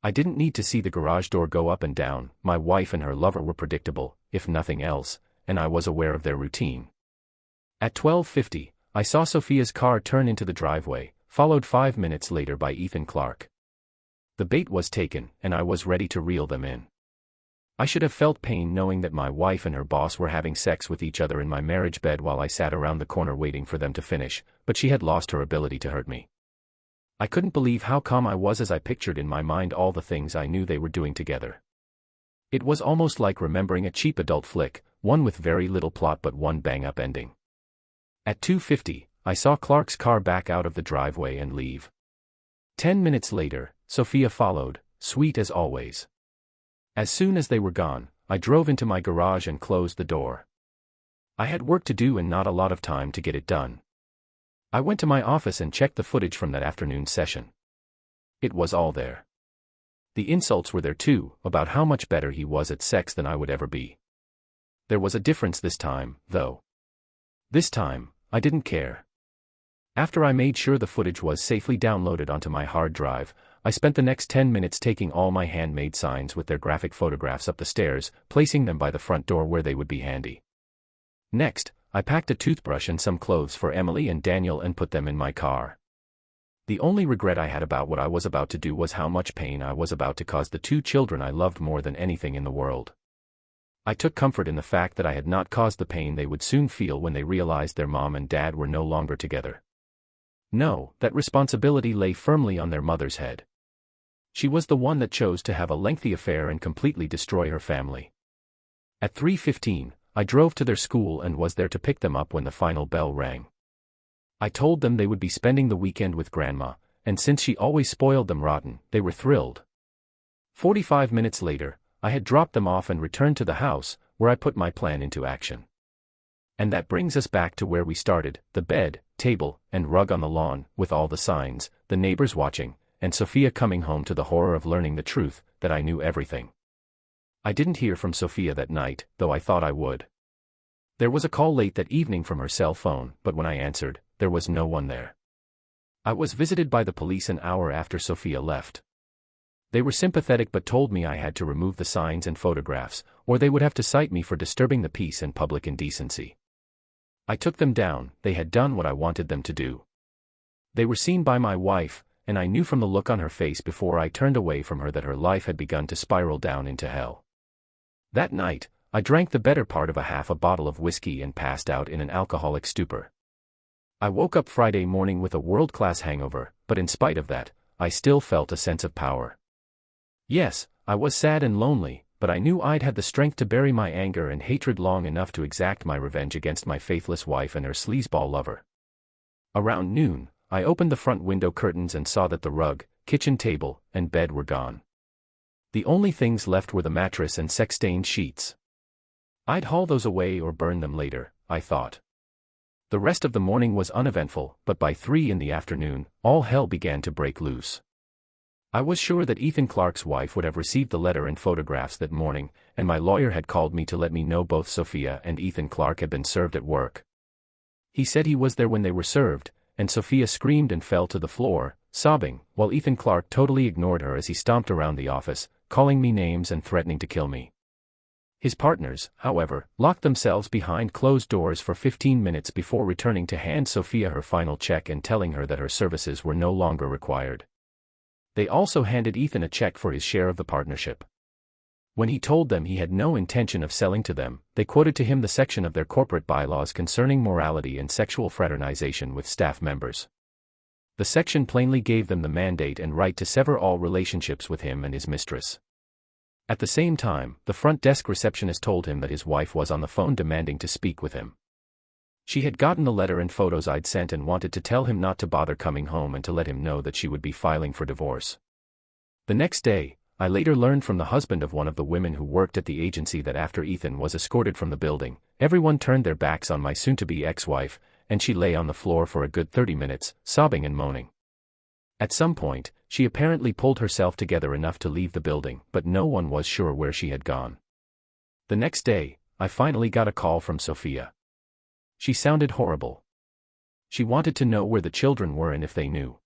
I didn't need to see the garage door go up and down. My wife and her lover were predictable, if nothing else, and I was aware of their routine. At 12:50, I saw Sophia's car turn into the driveway, followed 5 minutes later by Ethan Clark. The bait was taken, and I was ready to reel them in. I should have felt pain knowing that my wife and her boss were having sex with each other in my marriage bed while I sat around the corner waiting for them to finish, but she had lost her ability to hurt me. I couldn't believe how calm I was as I pictured in my mind all the things I knew they were doing together. It was almost like remembering a cheap adult flick, one with very little plot but one bang-up ending. At 2:50, I saw Clark's car back out of the driveway and leave. 10 minutes later, Sophia followed, sweet as always. As soon as they were gone, I drove into my garage and closed the door. I had work to do and not a lot of time to get it done. I went to my office and checked the footage from that afternoon's session. It was all there. The insults were there too, about how much better he was at sex than I would ever be. There was a difference this time, though. This time, I didn't care. After I made sure the footage was safely downloaded onto my hard drive, I spent the next 10 minutes taking all my handmade signs with their graphic photographs up the stairs, placing them by the front door where they would be handy. Next, I packed a toothbrush and some clothes for Emily and Daniel and put them in my car. The only regret I had about what I was about to do was how much pain I was about to cause the two children I loved more than anything in the world. I took comfort in the fact that I had not caused the pain they would soon feel when they realized their mom and dad were no longer together. No, that responsibility lay firmly on their mother's head. She was the one that chose to have a lengthy affair and completely destroy her family. At 3:15, I drove to their school and was there to pick them up when the final bell rang. I told them they would be spending the weekend with Grandma, and since she always spoiled them rotten, they were thrilled. 45 minutes later, I had dropped them off and returned to the house, where I put my plan into action. And that brings us back to where we started, the bed, table, and rug on the lawn, with all the signs, the neighbors watching, and Sophia coming home to the horror of learning the truth, that I knew everything. I didn't hear from Sophia that night, though I thought I would. There was a call late that evening from her cell phone, but when I answered, there was no one there. I was visited by the police an hour after Sophia left. They were sympathetic but told me I had to remove the signs and photographs, or they would have to cite me for disturbing the peace and public indecency. I took them down. They had done what I wanted them to do. They were seen by my wife, and I knew from the look on her face before I turned away from her that her life had begun to spiral down into hell. That night, I drank the better part of half a bottle of whiskey and passed out in an alcoholic stupor. I woke up Friday morning with a world-class hangover, but in spite of that, I still felt a sense of power. Yes, I was sad and lonely, but I knew I'd had the strength to bury my anger and hatred long enough to exact my revenge against my faithless wife and her sleazeball lover. Around noon, I opened the front window curtains and saw that the rug, kitchen table, and bed were gone. The only things left were the mattress and sex-stained sheets. I'd haul those away or burn them later, I thought. The rest of the morning was uneventful, but by 3 in the afternoon, all hell began to break loose. I was sure that Ethan Clark's wife would have received the letter and photographs that morning, and my lawyer had called me to let me know both Sophia and Ethan Clark had been served at work. He said he was there when they were served, and Sophia screamed and fell to the floor, sobbing, while Ethan Clark totally ignored her as he stomped around the office, calling me names and threatening to kill me. His partners, however, locked themselves behind closed doors for 15 minutes before returning to hand Sophia her final check and telling her that her services were no longer required. They also handed Ethan a check for his share of the partnership. When he told them he had no intention of selling to them, they quoted to him the section of their corporate bylaws concerning morality and sexual fraternization with staff members. The section plainly gave them the mandate and right to sever all relationships with him and his mistress. At the same time, the front desk receptionist told him that his wife was on the phone demanding to speak with him. She had gotten the letter and photos I'd sent and wanted to tell him not to bother coming home and to let him know that she would be filing for divorce. The next day, I later learned from the husband of one of the women who worked at the agency that after Ethan was escorted from the building, everyone turned their backs on my soon-to-be ex-wife, and she lay on the floor for a good 30 minutes, sobbing and moaning. At some point, she apparently pulled herself together enough to leave the building, but no one was sure where she had gone. The next day, I finally got a call from Sophia. She sounded horrible. She wanted to know where the children were and if they knew.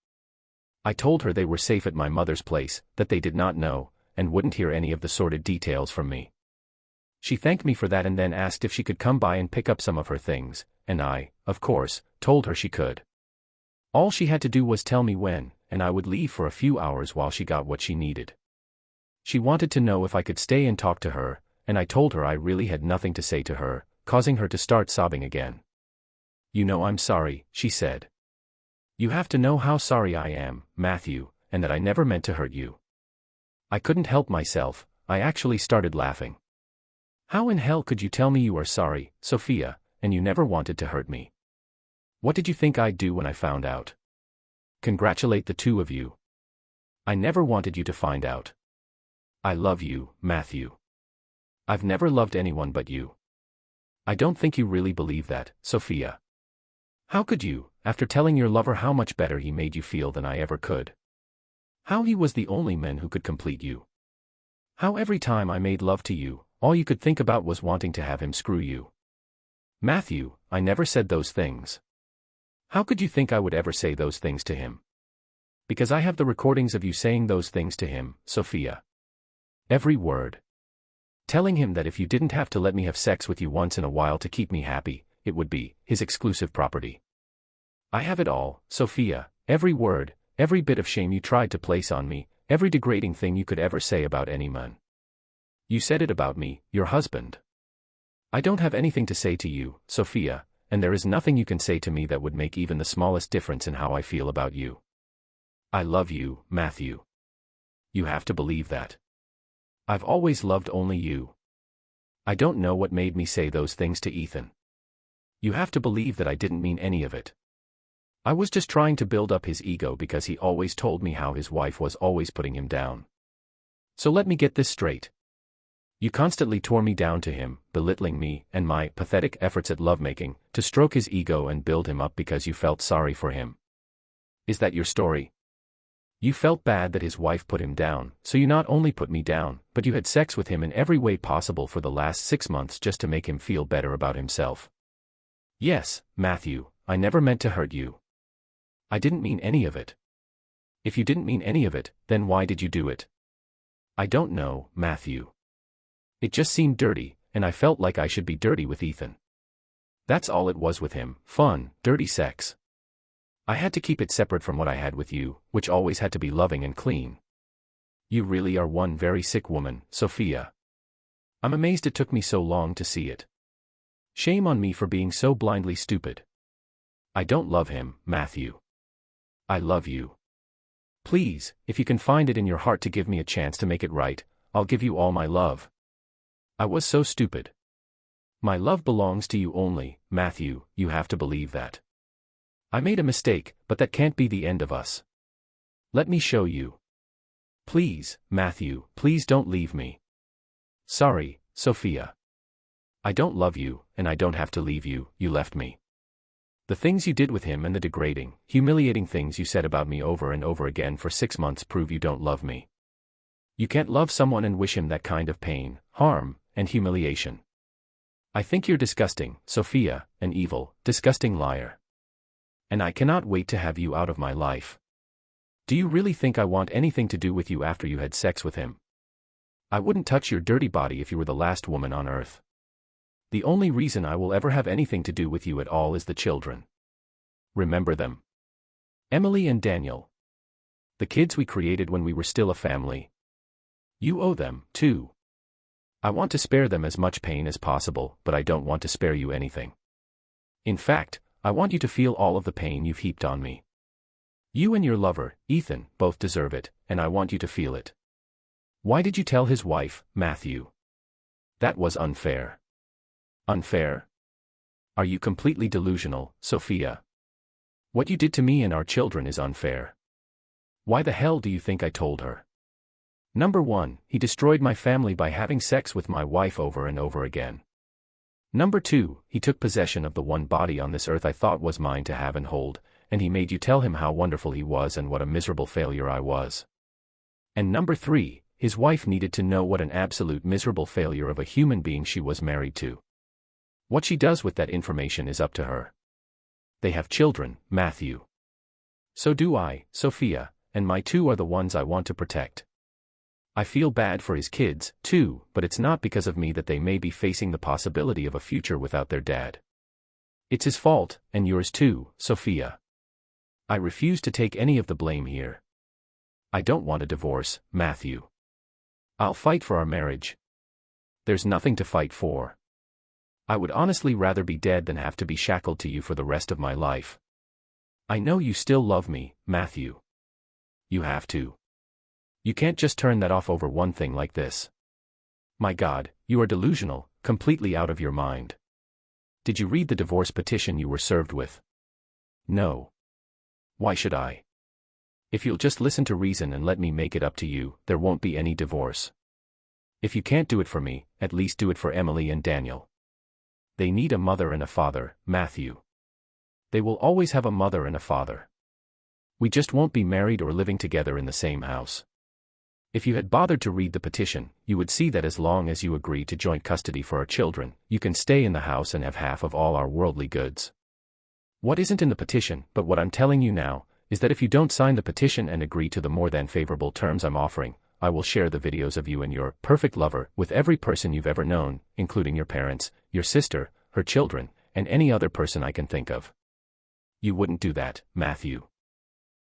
I told her they were safe at my mother's place, that they did not know, and wouldn't hear any of the sordid details from me. She thanked me for that and then asked if she could come by and pick up some of her things, and I, of course, told her she could. All she had to do was tell me when, and I would leave for a few hours while she got what she needed. She wanted to know if I could stay and talk to her, and I told her I really had nothing to say to her, causing her to start sobbing again. "You know I'm sorry," she said. "You have to know how sorry I am, Matthew, and that I never meant to hurt you." I couldn't help myself, I actually started laughing. "How in hell could you tell me you are sorry, Sophia, and you never wanted to hurt me? What did you think I'd do when I found out? Congratulate the two of you. I never wanted you to find out. I love you, Matthew. I've never loved anyone but you. I don't think you really believe that, Sophia. How could you, after telling your lover how much better he made you feel than I ever could? How he was the only man who could complete you? How every time I made love to you, all you could think about was wanting to have him screw you? Matthew, I never said those things. How could you think I would ever say those things to him? Because I have the recordings of you saying those things to him, Sophia. Every word. Telling him that if you didn't have to let me have sex with you once in a while to keep me happy, it would be his exclusive property. I have it all, Sophia, every word, every bit of shame you tried to place on me, every degrading thing you could ever say about any man. You said it about me, your husband. I don't have anything to say to you, Sophia, and there is nothing you can say to me that would make even the smallest difference in how I feel about you. I love you, Matthew. You have to believe that. I've always loved only you. I don't know what made me say those things to Ethan. You have to believe that I didn't mean any of it. I was just trying to build up his ego because he always told me how his wife was always putting him down. So let me get this straight. You constantly tore me down to him, belittling me and my pathetic efforts at lovemaking, to stroke his ego and build him up because you felt sorry for him. Is that your story? You felt bad that his wife put him down, so you not only put me down, but you had sex with him in every way possible for the last 6 months just to make him feel better about himself. Yes, Matthew, I never meant to hurt you. I didn't mean any of it. If you didn't mean any of it, then why did you do it? I don't know, Matthew. It just seemed dirty, and I felt like I should be dirty with Ethan. That's all it was with him, fun, dirty sex. I had to keep it separate from what I had with you, which always had to be loving and clean. You really are one very sick woman, Sophia. I'm amazed it took me so long to see it. Shame on me for being so blindly stupid. I don't love him, Matthew. I love you. Please, if you can find it in your heart to give me a chance to make it right, I'll give you all my love. I was so stupid. My love belongs to you only, Matthew, you have to believe that. I made a mistake, but that can't be the end of us. Let me show you. Please, Matthew, please don't leave me. Sorry, Sophia. I don't love you, and I don't have to leave you, you left me. The things you did with him and the degrading, humiliating things you said about me over and over again for 6 months prove you don't love me. You can't love someone and wish him that kind of pain, harm, and humiliation. I think you're disgusting, Sophia, an evil, disgusting liar. And I cannot wait to have you out of my life. Do you really think I want anything to do with you after you had sex with him? I wouldn't touch your dirty body if you were the last woman on earth. The only reason I will ever have anything to do with you at all is the children. Remember them. Emily and Daniel. The kids we created when we were still a family. You owe them, too. I want to spare them as much pain as possible, but I don't want to spare you anything. In fact, I want you to feel all of the pain you've heaped on me. You and your lover, Ethan, both deserve it, and I want you to feel it. Why did you tell his wife, Matthew? That was unfair. Unfair? Are you completely delusional, Sophia? What you did to me and our children is unfair. Why the hell do you think I told her? Number 1, he destroyed my family by having sex with my wife over and over again. Number 2, he took possession of the one body on this earth I thought was mine to have and hold, and he made you tell him how wonderful he was and what a miserable failure I was. And number 3, his wife needed to know what an absolute miserable failure of a human being she was married to. What she does with that information is up to her. They have children, Matthew. So do I, Sophia, and my 2 are the ones I want to protect. I feel bad for his kids, too, but it's not because of me that they may be facing the possibility of a future without their dad. It's his fault, and yours too, Sophia. I refuse to take any of the blame here. I don't want a divorce, Matthew. I'll fight for our marriage. There's nothing to fight for. I would honestly rather be dead than have to be shackled to you for the rest of my life. I know you still love me, Matthew. You have to. You can't just turn that off over one thing like this. My God, you are delusional, completely out of your mind. Did you read the divorce petition you were served with? No. Why should I? If you'll just listen to reason and let me make it up to you, there won't be any divorce. If you can't do it for me, at least do it for Emily and Daniel. They need a mother and a father, Matthew. They will always have a mother and a father. We just won't be married or living together in the same house. If you had bothered to read the petition, you would see that as long as you agree to joint custody for our children, you can stay in the house and have half of all our worldly goods. What isn't in the petition, but what I'm telling you now, is that if you don't sign the petition and agree to the more than favorable terms I'm offering, I will share the videos of you and your perfect lover with every person you've ever known, including your parents, your sister, her children, and any other person I can think of. You wouldn't do that, Matthew.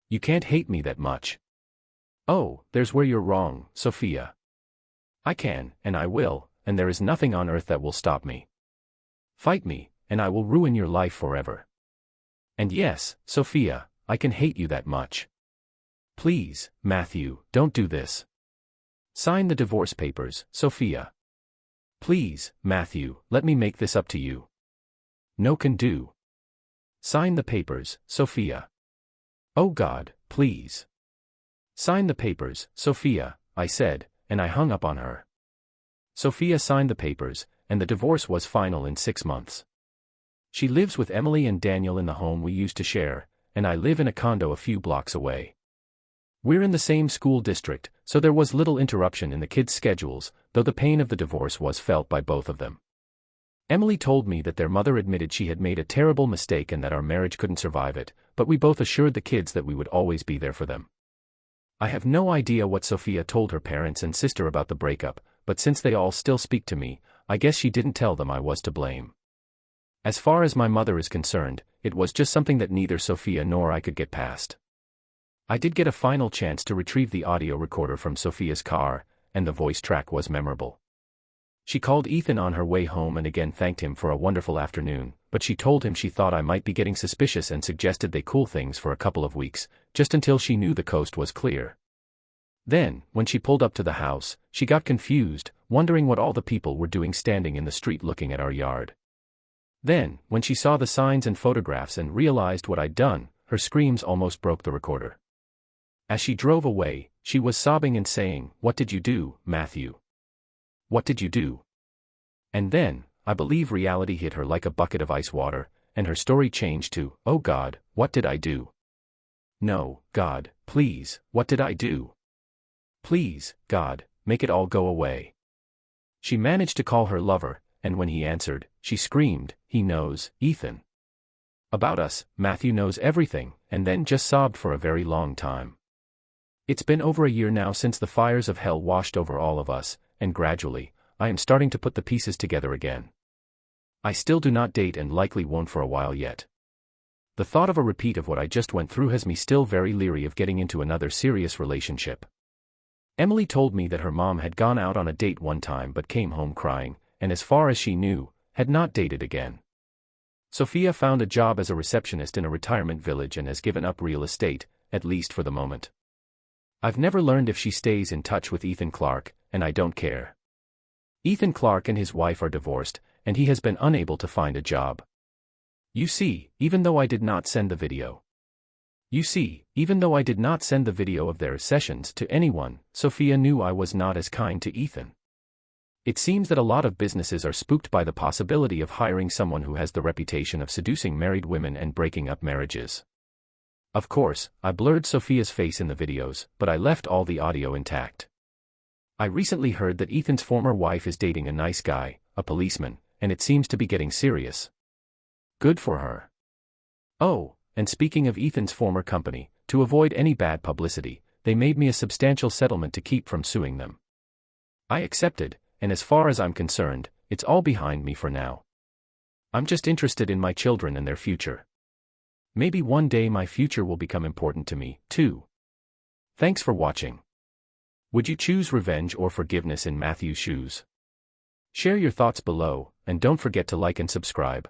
You can't hate me that much. Oh, there's where you're wrong, Sophia. I can, and I will, and there is nothing on earth that will stop me. Fight me, and I will ruin your life forever. And yes, Sophia, I can hate you that much. Please, Matthew, don't do this. Sign the divorce papers, Sophia. Please, Matthew, let me make this up to you. No can do. Sign the papers, Sophia. Oh God, please. Sign the papers, Sophia, I said, and I hung up on her. Sophia signed the papers, and the divorce was final in 6 months. She lives with Emily and Daniel in the home we used to share, and I live in a condo a few blocks away. We're in the same school district, so there was little interruption in the kids' schedules, though the pain of the divorce was felt by both of them. Emily told me that their mother admitted she had made a terrible mistake and that our marriage couldn't survive it, but we both assured the kids that we would always be there for them. I have no idea what Sophia told her parents and sister about the breakup, but since they all still speak to me, I guess she didn't tell them I was to blame. As far as my mother is concerned, it was just something that neither Sophia nor I could get past. I did get a final chance to retrieve the audio recorder from Sophia's car, and the voice track was memorable. She called Ethan on her way home and again thanked him for a wonderful afternoon, but she told him she thought I might be getting suspicious and suggested they cool things for a couple of weeks, just until she knew the coast was clear. Then, when she pulled up to the house, she got confused, wondering what all the people were doing standing in the street looking at our yard. Then, when she saw the signs and photographs and realized what I'd done, her screams almost broke the recorder. As she drove away, she was sobbing and saying, "What did you do, Matthew? What did you do?" And then, I believe reality hit her like a bucket of ice water, and her story changed to, "Oh God, what did I do? No, God, please, what did I do? Please, God, make it all go away." She managed to call her lover, and when he answered, she screamed, "He knows, Ethan. About us, Matthew knows everything," and then just sobbed for a very long time. It's been over a year now since the fires of hell washed over all of us, and gradually, I am starting to put the pieces together again. I still do not date and likely won't for a while yet. The thought of a repeat of what I just went through has me still very leery of getting into another serious relationship. Emily told me that her mom had gone out on a date one time but came home crying, and as far as she knew, had not dated again. Sophia found a job as a receptionist in a retirement village and has given up real estate, at least for the moment. I've never learned if she stays in touch with Ethan Clark, and I don't care. Ethan Clark and his wife are divorced, and he has been unable to find a job. You see, even though I did not send the video. Of their sessions to anyone, Sophia knew I was not as kind to Ethan. It seems that a lot of businesses are spooked by the possibility of hiring someone who has the reputation of seducing married women and breaking up marriages. Of course, I blurred Sophia's face in the videos, but I left all the audio intact. I recently heard that Ethan's former wife is dating a nice guy, a policeman, and it seems to be getting serious. Good for her. Oh, and speaking of Ethan's former company, to avoid any bad publicity, they made me a substantial settlement to keep from suing them. I accepted, and as far as I'm concerned, it's all behind me for now. I'm just interested in my children and their future. Maybe one day my future will become important to me, too. Thanks for watching. Would you choose revenge or forgiveness in Matthew's shoes? Share your thoughts below, and don't forget to like and subscribe.